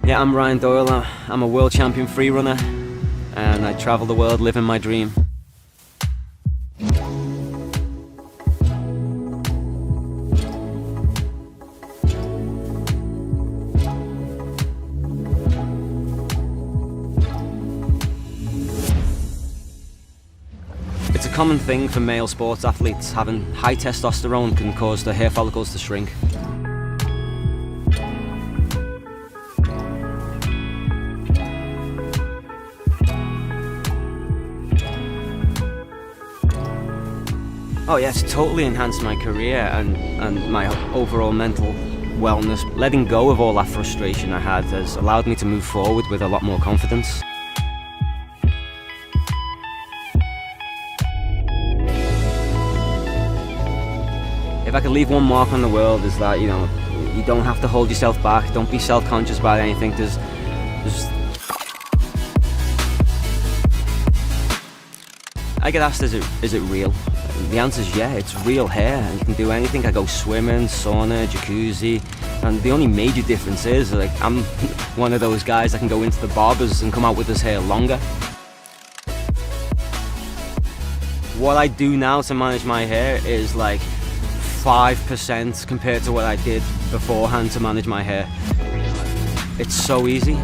Yeah, I'm Ryan Doyle. I'm a world champion free runner, and I travel the world living my dream. It's a common thing for male sports athletes. Having high testosterone can cause the hair follicles to shrink. Oh yeah, it's totally enhanced my career and my overall mental wellness. Letting go of all that frustration I had has allowed me to move forward with a lot more confidence. If I could leave one mark on the world, is that, you don't have to hold yourself back. Don't be self-conscious about anything. I get asked, is it real? The answer is yeah, it's real hair. You can do anything. I go swimming, sauna, jacuzzi, and the only major difference is, like, I'm one of those guys that can go into the barbers and come out with his hair longer. What I do now to manage my hair is like 5% compared to what I did beforehand to manage my hair. It's so easy.